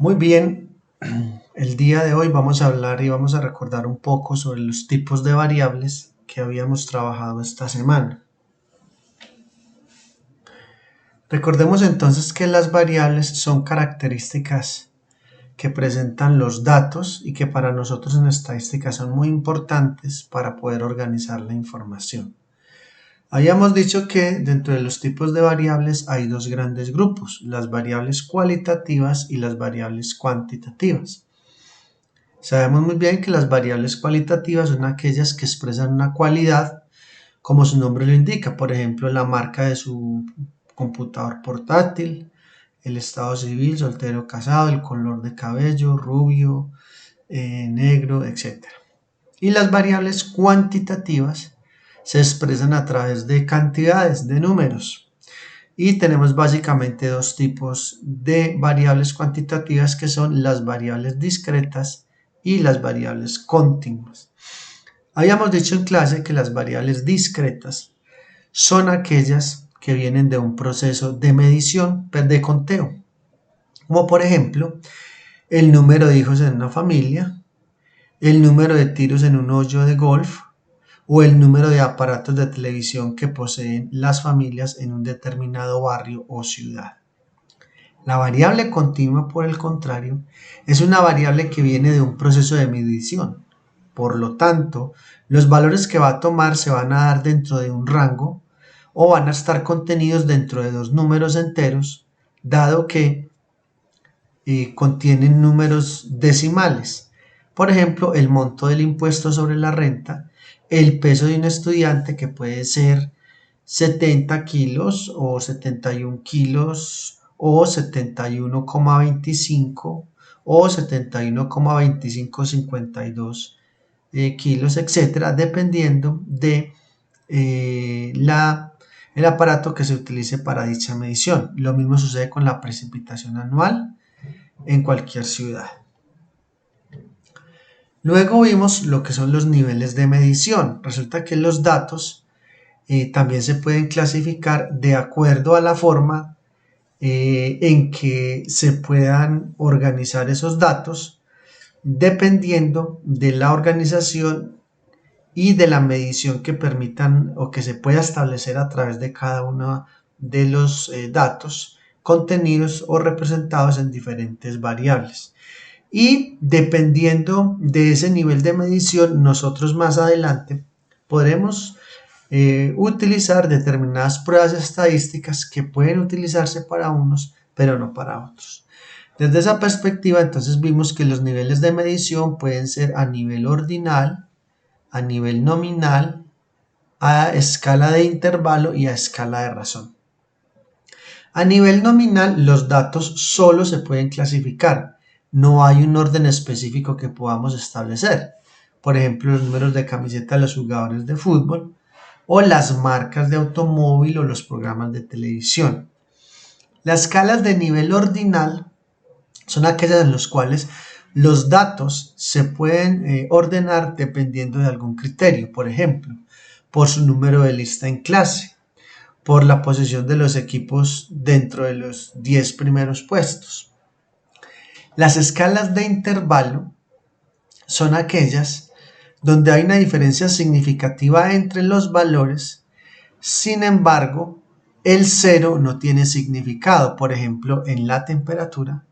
Muy bien, el día de hoy vamos a hablar y vamos a recordar un poco sobre los tipos de variables que habíamos trabajado esta semana. Recordemos entonces que las variables son características que presentan los datos y que para nosotros en estadística son muy importantes para poder organizar la información. Habíamos dicho que dentro de los tipos de variables hay dos grandes grupos, las variables cualitativas y las variables cuantitativas. Sabemos muy bien que las variables cualitativas son aquellas que expresan una cualidad, como su nombre lo indica, por ejemplo, la marca de su computador portátil, el estado civil, soltero, casado, el color de cabello, rubio, negro, etc. Y las variables cuantitativas se expresan a través de cantidades, de números. Y tenemos básicamente dos tipos de variables cuantitativas que son las variables discretas y las variables continuas. Habíamos dicho en clase que las variables discretas son aquellas que vienen de un proceso de medición, de conteo, como por ejemplo el número de hijos en una familia, el número de tiros en un hoyo de golf o el número de aparatos de televisión que poseen las familias en un determinado barrio o ciudad. La variable continua, por el contrario, es una variable que viene de un proceso de medición. Por lo tanto, los valores que va a tomar se van a dar dentro de un rango o van a estar contenidos dentro de dos números enteros, dado que contienen números decimales. Por ejemplo, el monto del impuesto sobre la renta, el peso de un estudiante que puede ser 70 kilos o 71 kilos o 71,25 o 71,2552 kilos, etcétera, dependiendo de el aparato que se utilice para dicha medición. Lo mismo sucede con la precipitación anual en cualquier ciudad. Luego vimos lo que son los niveles de medición. Resulta que los datos también se pueden clasificar de acuerdo a la forma en que se puedan organizar esos datos, dependiendo de la organización y de la medición que permitan o que se pueda establecer a través de cada uno de los datos contenidos o representados en diferentes variables. Y dependiendo de ese nivel de medición, nosotros más adelante podremos utilizar determinadas pruebas estadísticas que pueden utilizarse para unos, pero no para otros. Desde esa perspectiva, entonces vimos que los niveles de medición pueden ser a nivel ordinal, a nivel nominal, a escala de intervalo y a escala de razón. A nivel nominal, los datos solo se pueden clasificar. No hay un orden específico que podamos establecer. Por ejemplo, los números de camiseta de los jugadores de fútbol o las marcas de automóvil o los programas de televisión. Las escalas de nivel ordinal son aquellas en las cuales los datos se pueden ordenar dependiendo de algún criterio. Por ejemplo, por su número de lista en clase, por la posición de los equipos dentro de los 10 primeros puestos. Las escalas de intervalo son aquellas donde hay una diferencia significativa entre los valores, sin embargo, el cero no tiene significado. Por ejemplo, en la temperatura,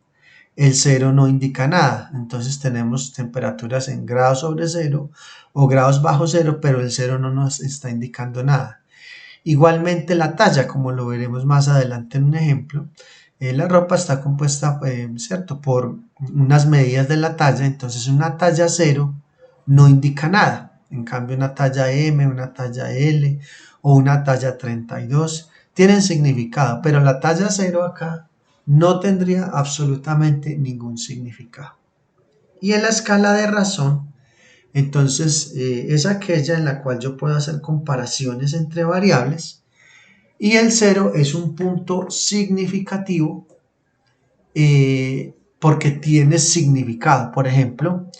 el cero no indica nada. Entonces tenemos temperaturas en grados sobre cero o grados bajo cero, pero el cero no nos está indicando nada. Igualmente la talla, como lo veremos más adelante en un ejemplo, la ropa está compuesta, ¿cierto?, por unas medidas de la talla. Entonces una talla 0 no indica nada. En cambio una talla M, una talla L o una talla 32 tienen significado, pero la talla 0 acá no tendría absolutamente ningún significado. Y en la escala de razón, entonces es aquella en la cual yo puedo hacer comparaciones entre variables y el 0 es un punto significativo porque tiene significado. Por ejemplo,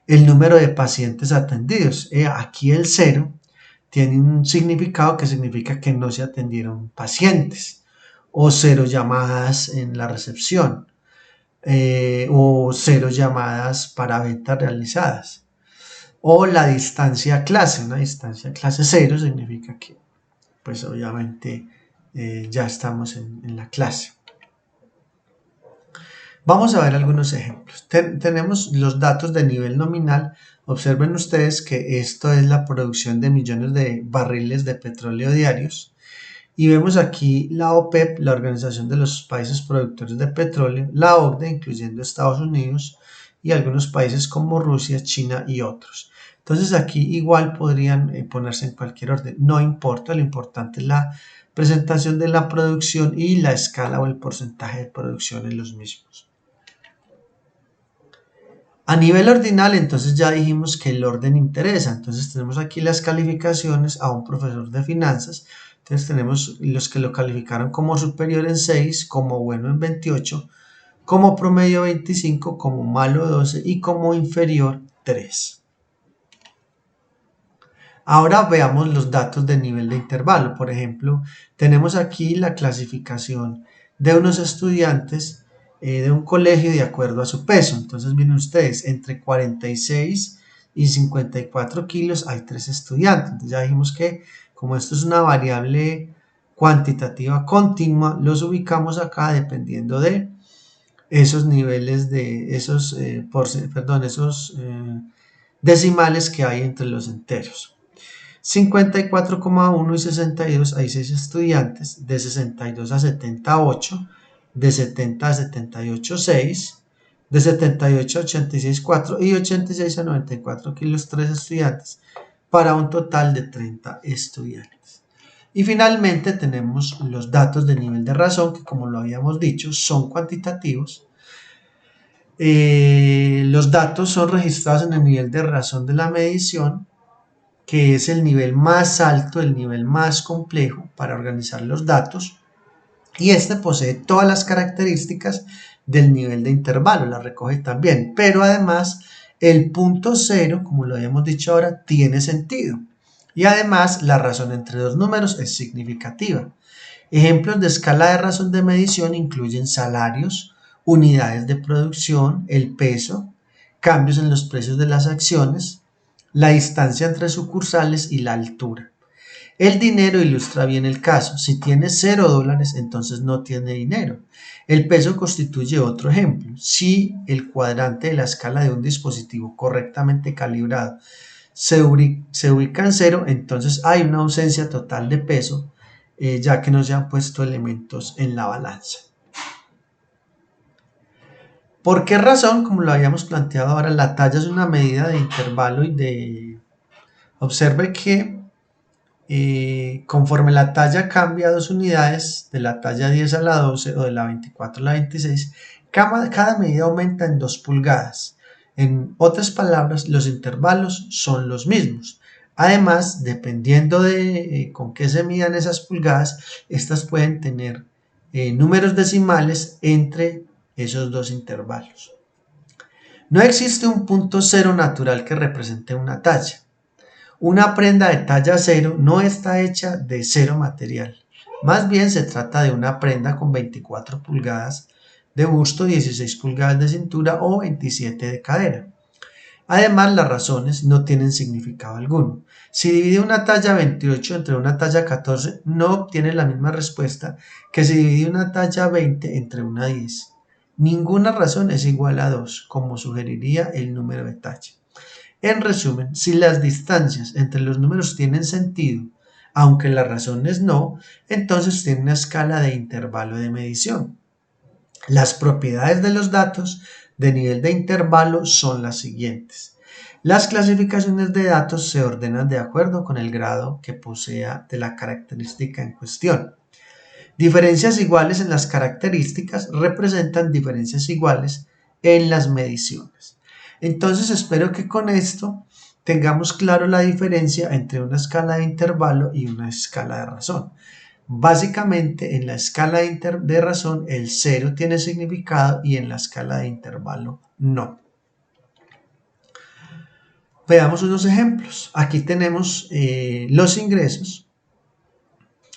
el número de pacientes atendidos. Aquí el 0 tiene un significado que significa que no se atendieron pacientes o 0 llamadas en la recepción. o 0 llamadas para ventas realizadas. O la distancia clase, una distancia clase 0 significa que pues obviamente ya estamos en la clase. Vamos a ver algunos ejemplos. Tenemos los datos de nivel nominal. Observen ustedes que esto es la producción de millones de barriles de petróleo diarios. Y vemos aquí la OPEP, la Organización de los Países Productores de Petróleo, la OCDE, incluyendo Estados Unidos y algunos países como Rusia, China y otros. Entonces aquí igual podrían ponerse en cualquier orden, no importa, lo importante es la presentación de la producción y la escala o el porcentaje de producción en los mismos. A nivel ordinal, entonces ya dijimos que el orden interesa, entonces tenemos aquí las calificaciones a un profesor de finanzas, entonces tenemos los que lo calificaron como superior en 6, como bueno en 28, como promedio 25, como malo 12 y como inferior 3. Ahora veamos los datos de nivel de intervalo, por ejemplo, tenemos aquí la clasificación de unos estudiantes de un colegio de acuerdo a su peso. Entonces miren ustedes, entre 46 y 54 kilos hay 3 estudiantes. Entonces ya dijimos que como esto es una variable cuantitativa continua, los ubicamos acá dependiendo de esos niveles de esos, decimales que hay entre los enteros. 54,1 y 62 hay 6 estudiantes, de 62 a 78, de 70 a 78, 6, de 78 a 86, 4 y 86 a 94 kilos, 3 estudiantes, para un total de 30 estudiantes. Y finalmente tenemos los datos de nivel de razón, que como lo habíamos dicho, son cuantitativos. Los datos son registrados en el nivel de razón de la medición, que es el nivel más alto, el nivel más complejo para organizar los datos, y este posee todas las características del nivel de intervalo, la recoge también, pero además el punto cero, como lo habíamos dicho ahora, tiene sentido, y además la razón entre dos números es significativa. Ejemplos de escala de razón de medición incluyen salarios, unidades de producción, el peso, cambios en los precios de las acciones, la distancia entre sucursales y la altura. El dinero ilustra bien el caso. Si tiene $0, entonces no tiene dinero. El peso constituye otro ejemplo. Si el cuadrante de la escala de un dispositivo correctamente calibrado se ubica en 0, entonces hay una ausencia total de peso, ya que no se han puesto elementos en la balanza. ¿Por qué razón? Como lo habíamos planteado ahora, la talla es una medida de intervalo y de... Observe que conforme la talla cambia 2 unidades, de la talla 10 a la 12 o de la 24 a la 26, cada medida aumenta en 2 pulgadas. En otras palabras, los intervalos son los mismos. Además, dependiendo de con qué se midan esas pulgadas, estas pueden tener números decimales entre esos dos intervalos. No existe un punto cero natural que represente una talla. Una prenda de talla 0 no está hecha de 0 material. Más bien se trata de una prenda con 24 pulgadas de busto, 16 pulgadas de cintura o 27 de cadera. Además, las razones no tienen significado alguno. Si divide una talla 28 entre una talla 14, no obtiene la misma respuesta que si divide una talla 20 entre una 10. Ninguna razón es igual a 2, como sugeriría el número de talla. En resumen, si las distancias entre los números tienen sentido, aunque las razones no, entonces tiene una escala de intervalo de medición. Las propiedades de los datos de nivel de intervalo son las siguientes. Las clasificaciones de datos se ordenan de acuerdo con el grado que posea de la característica en cuestión. Diferencias iguales en las características representan diferencias iguales en las mediciones. Entonces espero que con esto tengamos claro la diferencia entre una escala de intervalo y una escala de razón. Básicamente en la escala de razón el 0 tiene significado y en la escala de intervalo no. Veamos unos ejemplos. Aquí tenemos los ingresos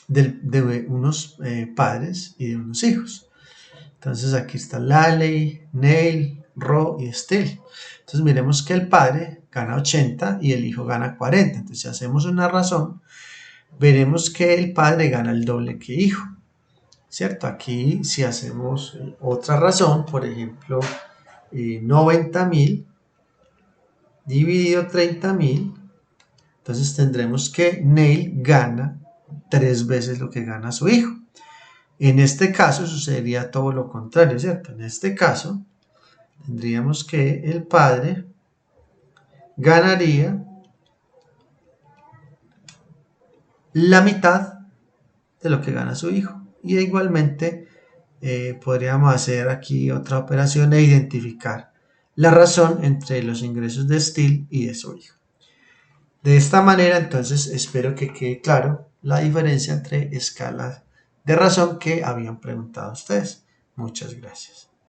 de unos padres y de unos hijos. Entonces aquí está Lally, Neil, Ro y Steele. Entonces miremos que el padre gana 80 y el hijo gana 40. Entonces si hacemos una razón, veremos que el padre gana el doble que el hijo. ¿Cierto? Aquí si hacemos otra razón, por ejemplo, 90.000 dividido 30.000, entonces tendremos que Neil gana 3 veces lo que gana su hijo. En este caso sucedería todo lo contrario, ¿cierto? En este caso tendríamos que el padre ganaría la mitad de lo que gana su hijo. Y igualmente podríamos hacer aquí otra operación e identificar la razón entre los ingresos de Steele y de su hijo. De esta manera, entonces, espero que quede claro la diferencia entre escalas de razón que habían preguntado ustedes. Muchas gracias.